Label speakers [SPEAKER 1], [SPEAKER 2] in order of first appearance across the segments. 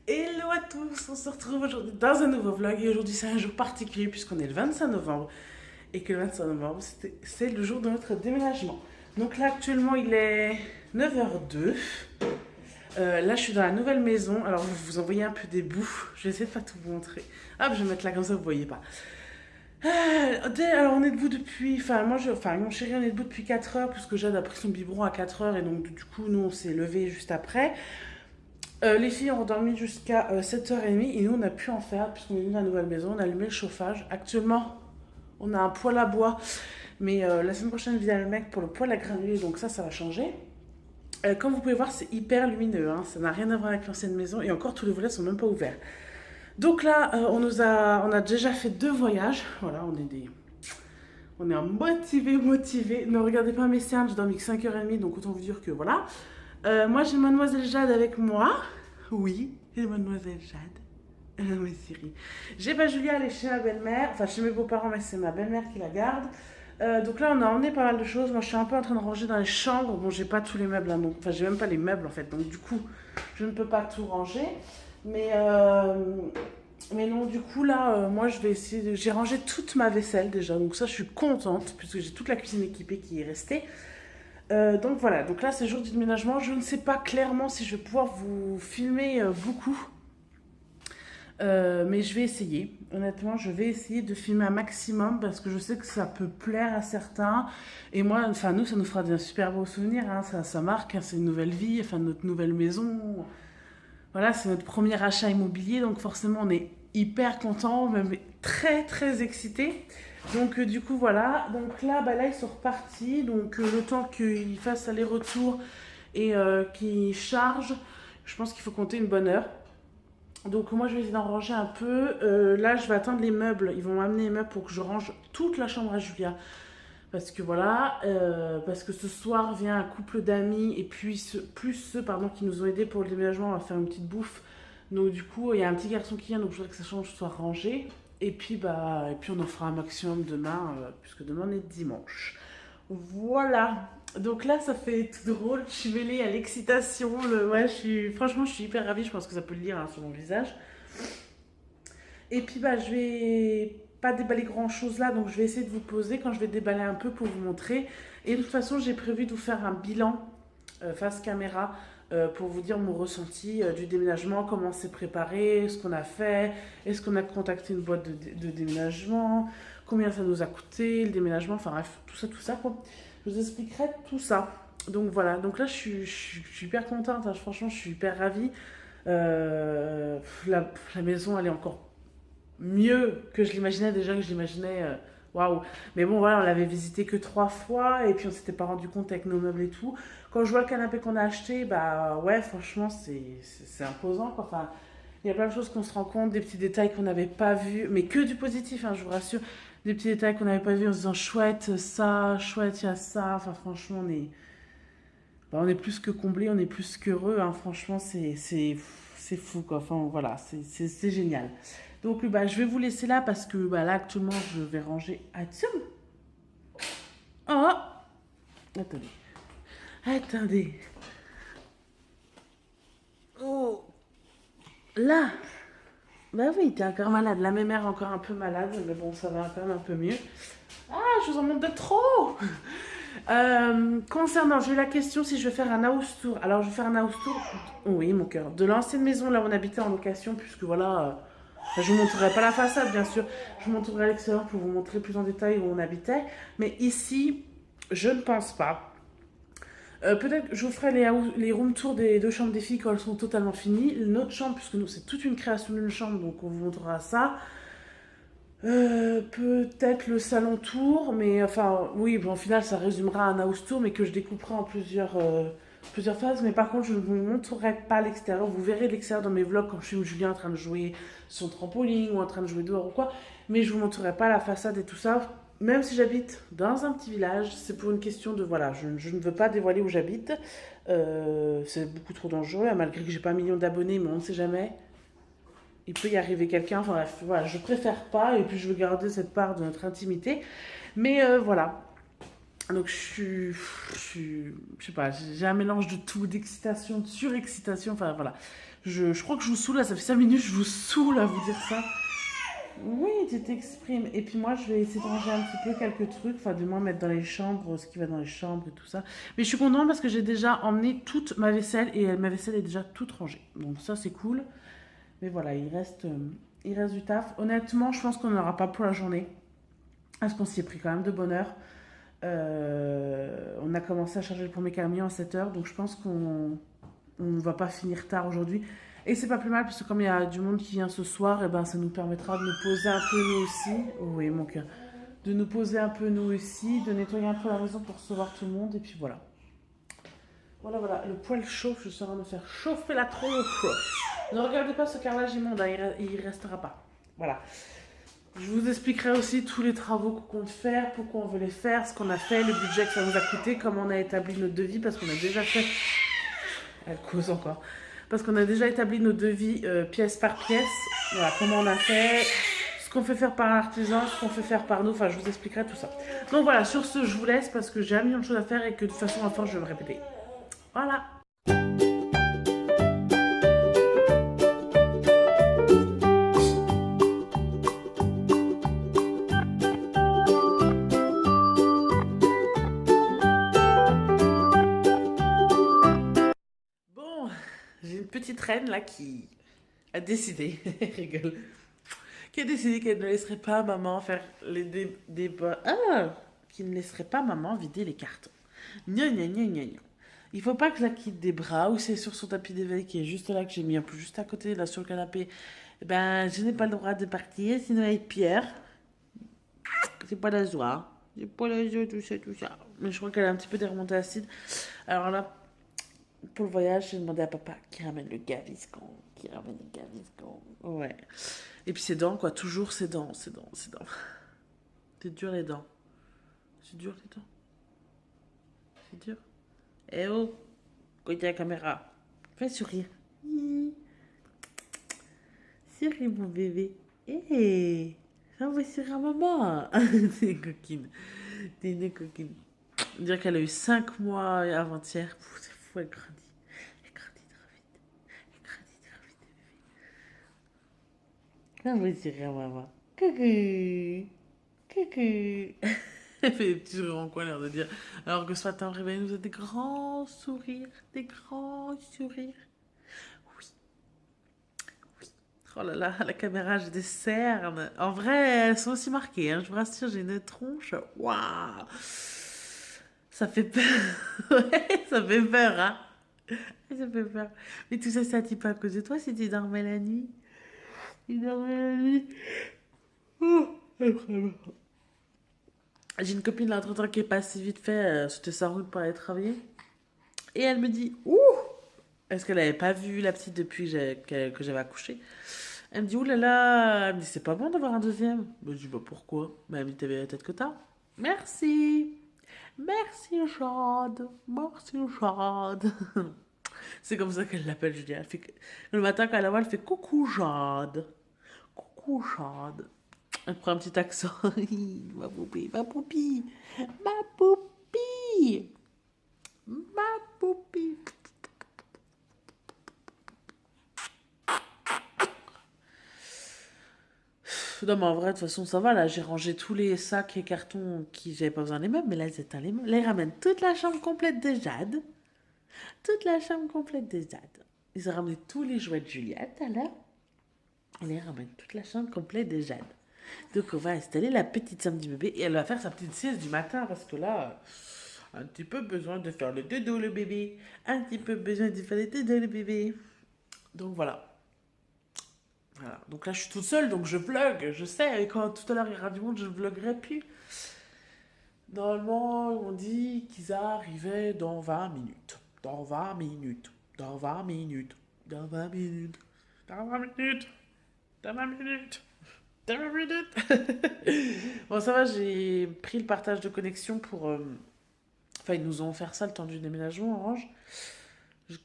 [SPEAKER 1] Hello à tous, on se retrouve aujourd'hui dans un nouveau vlog et aujourd'hui c'est un jour particulier puisqu'on est le 25 novembre et que le 25 novembre c'est le jour de notre déménagement. Donc là actuellement il est 9h02. Là je suis dans la nouvelle maison, alors je vais vous envoyer un peu des bouts, je vais essayer de pas tout vous montrer. Hop, je vais mettre là comme ça vous voyez pas. Alors on est debout depuis, mon chéri on est debout depuis 4 heures puisque Jade a pris son biberon à 4 heures et donc du coup nous on s'est levé juste après. Les filles ont dormi jusqu'à 7h30 et nous on a pu en faire puisqu'on est venu dans la nouvelle maison, on a allumé le chauffage. Actuellement on a un poêle à bois mais la semaine prochaine vient le mec pour le poêle à granulés donc ça va changer. Comme vous pouvez voir c'est hyper lumineux, hein, ça n'a rien à voir avec l'ancienne maison et encore tous les volets sont même pas ouverts. Donc là on a déjà fait 2 voyages, voilà on est motivé. Ne regardez pas mes cernes, j'ai dormi que 5h30 donc autant vous dire que voilà. Moi j'ai mademoiselle Jade avec moi. Oui, j'ai mademoiselle Jade. Oui, Siri. J'ai pas Julia, elle est chez ma belle-mère, enfin chez mes beaux-parents, mais c'est ma belle-mère qui la garde. Donc là, on a emmené pas mal de choses. Moi, je suis un peu en train de ranger dans les chambres. Bon, j'ai pas tous les meubles, hein, donc, enfin, j'ai même pas les meubles en fait. Donc, du coup, je ne peux pas tout ranger. Mais, mais non, du coup, là, moi, je vais essayer de. J'ai rangé toute ma vaisselle déjà. Donc, ça, je suis contente, puisque j'ai toute la cuisine équipée qui est restée. Donc voilà, donc là c'est jour du déménagement. Je ne sais pas clairement si je vais pouvoir vous filmer beaucoup, mais je vais essayer. Honnêtement, je vais essayer de filmer un maximum parce que je sais que ça peut plaire à certains. Et moi, enfin nous, ça nous fera un super beau souvenir. Hein, ça marque, hein, c'est une nouvelle vie, enfin notre nouvelle maison. Voilà, c'est notre premier achat immobilier, donc forcément on est hyper content, même très excités. Donc du coup voilà, donc là ils sont repartis, donc le temps qu'ils fassent aller-retour et qu'ils chargent, je pense qu'il faut compter une bonne heure. Donc moi je vais essayer d'en ranger un peu. Là je vais attendre les meubles, ils vont m'amener les meubles pour que je range toute la chambre à Julia. Parce que voilà, parce que ce soir vient un couple d'amis et puis plus ceux pardon, qui nous ont aidés pour le déménagement, on va faire une petite bouffe. Donc du coup, il y a un petit garçon qui vient, donc je voudrais que sa chambre soit rangée. Et puis on en fera un maximum demain, puisque demain on est dimanche. Voilà. Donc là, ça fait tout drôle. Je suis mêlée à l'excitation. Ouais, franchement, je suis hyper ravie. Je pense que ça peut le lire hein, sur mon visage. Et puis je vais pas déballer grand chose là, donc je vais essayer de vous poser quand je vais déballer un peu pour vous montrer. Et de toute façon, j'ai prévu de vous faire un bilan face caméra pour vous dire mon ressenti du déménagement, comment c'est préparé, ce qu'on a fait, est-ce qu'on a contacté une boîte de déménagement, combien ça nous a coûté, le déménagement, enfin bref, tout ça quoi. Je vous expliquerai tout ça. Donc voilà, donc là je suis hyper contente, hein. Franchement je suis hyper ravie. La maison elle est encore mieux que je l'imaginais déjà, que je l'imaginais. Waouh! Mais bon, voilà, on l'avait visité que 3 fois et puis on s'était pas rendu compte avec nos meubles et tout. Quand je vois le canapé qu'on a acheté, bah ouais, franchement, c'est imposant quoi. Enfin, il y a plein de choses qu'on se rend compte, des petits détails qu'on n'avait pas vus, mais que du positif, hein, je vous rassure. Des petits détails qu'on n'avait pas vus en se disant chouette, ça, chouette, il y a ça. Enfin, franchement, on est plus que comblés, on est plus qu'heureux. Hein. Franchement, c'est fou quoi. Enfin, voilà, c'est génial. Donc je vais vous laisser là parce que là actuellement je vais ranger. Attention. Oh, attendez. Oh, là. Bah oui, t'es encore malade. La même mère encore un peu malade, mais bon, ça va quand même un peu mieux. Ah, je vous en montre de trop. Concernant, j'ai eu la question si je vais faire un house tour. Alors, je vais faire un house tour. Oui, mon cœur. De l'ancienne maison là où on habitait en location, puisque voilà. Je vous montrerai pas la façade, bien sûr. Je vous montrerai l'extérieur pour vous montrer plus en détail où on habitait. Mais ici, je ne pense pas. Peut-être que je vous ferai les room tours des 2 chambres des filles quand elles sont totalement finies. Notre chambre, puisque nous, c'est toute une création d'une chambre, donc on vous montrera ça. Peut-être le salon tour, mais enfin, oui, bon, au final, ça résumera un house tour, mais que je découperai en plusieurs phases. Mais par contre, je ne vous montrerai pas l'extérieur. Vous verrez l'extérieur dans mes vlogs quand je suis Julien en train de jouer son trampoline ou en train de jouer dehors ou quoi. Mais je ne vous montrerai pas la façade et tout ça. Même si j'habite dans un petit village, c'est pour une question de voilà, je ne veux pas dévoiler où j'habite. C'est beaucoup trop dangereux, hein, malgré que j'ai pas un million d'abonnés, mais on ne sait jamais. Il peut y arriver quelqu'un, enfin bref, voilà, je préfère pas, et puis je veux garder cette part de notre intimité. Mais voilà. Donc je sais pas, j'ai un mélange de tout, d'excitation, de surexcitation, enfin voilà. Je crois que je vous saoule là, ça fait 5 minutes, je vous saoule à vous dire ça. Oui, tu t'exprimes. Et puis moi, je vais essayer de ranger un petit peu quelques trucs, enfin, du moins mettre dans les chambres ce qui va dans les chambres et tout ça. Mais je suis contente parce que j'ai déjà emmené toute ma vaisselle et ma vaisselle est déjà toute rangée. Donc ça, c'est cool. Mais voilà, il reste du taf. Honnêtement, je pense qu'on n'aura pas pour la journée. Parce qu'on s'y est pris quand même de bonne heure. On a commencé à charger le premier camion à 7h, donc je pense qu'on ne va pas finir tard aujourd'hui. Et c'est pas plus mal parce que comme il y a du monde qui vient ce soir, et ben ça nous permettra de nous poser un peu nous aussi. Oui, mon cœur. De nous poser un peu nous aussi, de nettoyer un peu la maison pour recevoir tout le monde. Et puis voilà. Voilà, voilà. Le poêle chauffe. Je suis en train de faire chauffer la tronche. Ne regardez pas ce carrelage immonde, hein, il restera pas. Voilà. Je vous expliquerai aussi tous les travaux qu'on compte faire, pourquoi on veut les faire, ce qu'on a fait, le budget que ça nous a coûté, comment on a établi notre devis, parce qu'on a déjà fait... Elle cause encore. Parce qu'on a déjà établi nos devis pièce par pièce. Voilà, comment on a fait, ce qu'on fait faire par l'artisan, ce qu'on fait faire par nous. Enfin, je vous expliquerai tout ça. Donc voilà, sur ce, je vous laisse parce que j'ai un million de choses à faire et que de toute façon, à force, je vais me répéter. Voilà. Bon, j'ai une petite reine là qui a décidé, rigole, qui a décidé qu'elle ne laisserait pas maman faire les débats. Ah, qui ne laisserait pas maman vider les cartons. Gna gna gna gna gna. Il faut pas que je la quitte des bras ou c'est sur son tapis d'éveil qui est juste là que j'ai mis un peu juste à côté là sur le canapé. Eh ben, je n'ai pas le droit de partir sinon avec Pierre. C'est pas la joie. C'est pas la joie tout ça tout ça. Mais je crois qu'elle a un petit peu des remontées acides. Alors là, pour le voyage, j'ai demandé à papa qui ramène le Gaviscon. Qui ramène le Gaviscon. Ouais. Et puis ses dents, quoi. Toujours ses dents, ses dents, ses dents. C'est dur les dents. C'est dur les dents. C'est dur. Eh oh, côté la caméra. Fais sourire. Souris mon bébé. Eh, ça va sourire à maman. T'es une coquine. T'es une coquine. On dirait qu'elle a eu 5 mois avant-hier. C'est fou, elle grandit. Elle grandit trop vite. Elle grandit trop vite. Ça va sourire à maman. Coucou. Coucou. Elle fait des petits sourires en coin, l'air de dire. Alors que ce matin, au réveil, nous a des grands sourires. Des grands sourires. Oui, oui. Oh là là, la caméra, j'ai des cernes. En vrai, elles sont aussi marquées, hein. Je vous rassure, j'ai une tronche. Waouh! Ça fait peur. Ouais, ça fait peur, hein. Ça fait peur. Mais tout ça, c'est un petit peu à cause de toi si tu dormais la nuit. Tu dormais la nuit. Oh, après, j'ai une copine là, entre-temps qui est passée vite fait, c'était sa route pour aller travailler. Et elle me dit, ouh, est-ce qu'elle n'avait pas vu la petite depuis que j'avais accouché? Elle me dit, ouh là là, elle me dit, c'est pas bon d'avoir un deuxième. Je dis, bah pourquoi? Bah, elle me dit, t'avais la tête que t'as. Merci. Merci Jade. Merci Jade. C'est comme ça qu'elle l'appelle, Julia. Le matin, quand elle la voit, elle fait coucou Jade. Coucou Jade. Elle prend un petit accent. Ma poupée, ma poupie. Ma poupie. Ma poupie. Non, mais en vrai, de toute façon, ça va. Là, j'ai rangé tous les sacs et cartons qui j'avais pas besoin des meubles. Mais là, ils étaient les meubles. Là, ils ramènent toute la chambre complète de Jade. Toute la chambre complète de Jade. Ils ont ramené tous les jouets de Juliette, à l'heure. On les ramène toute la chambre complète de Jade. Donc, on va installer la petite chambre du bébé. Et elle va faire sa petite sieste du matin. Parce que là, un petit peu besoin de faire le dodo, le bébé. Un petit peu besoin de faire le dodo, le bébé. Donc, voilà. Voilà. Donc là, je suis toute seule, donc je vlog. Je sais, et quand tout à l'heure il y aura du monde, je ne vloguerai plus. Normalement, on dit qu'ils arrivaient dans 20 minutes. Dans 20 minutes. Dans 20 minutes. Dans 20 minutes. Dans 20 minutes. Dans 20 minutes. Dans 20 minutes. Bon, ça va, j'ai pris le partage de connexion pour... Enfin, ils nous ont offert ça le temps du déménagement, Orange.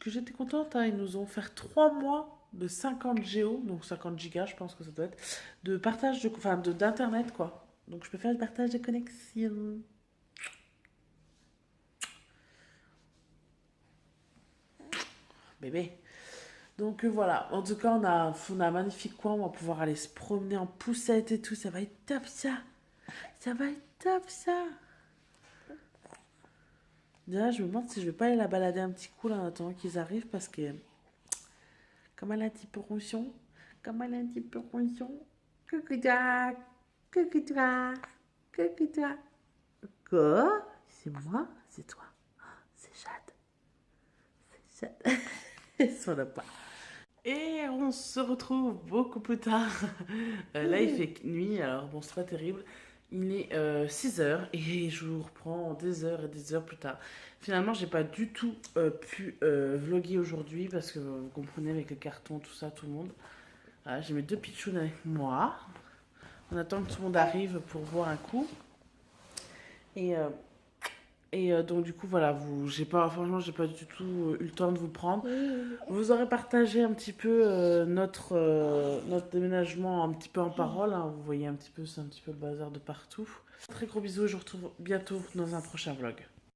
[SPEAKER 1] Que j'étais contente, hein. Ils nous ont offert 3 mois de 50 Go, donc 50 gigas, je pense que ça doit être, de partage de... Enfin, d'internet, quoi. Donc, je peux faire le partage de connexion. Bébé. Donc voilà, en tout cas, on a un magnifique coin, on va pouvoir aller se promener en poussette et tout, ça va être top ça. Ça va être top ça. Déjà, je me demande si je vais pas aller la balader un petit coup là en attendant qu'ils arrivent parce que comme elle a un petit peu ronchon, comme elle a un petit peu ronchon, coucou toi, coucou toi, coucou toi. Quoi? C'est moi? C'est toi? C'est Jade. C'est Jade. Ils sont là pas. Et on se retrouve beaucoup plus tard. Là, il fait nuit, alors bon, c'est pas terrible. Il est 6 heures et je vous reprends des heures et des heures plus tard. Finalement, j'ai pas du tout pu vlogger aujourd'hui parce que vous comprenez, avec les cartons, tout ça, tout le monde. Voilà, j'ai mes deux pitchounes avec moi. On attend que tout le monde arrive pour boire un coup. Et, euh, donc du coup voilà, franchement j'ai pas du tout eu le temps de vous prendre. Vous aurez partagé un petit peu notre déménagement un petit peu en parole, hein. Vous voyez un petit peu, c'est un petit peu le bazar de partout. Très gros bisous, je vous retrouve bientôt dans un prochain vlog.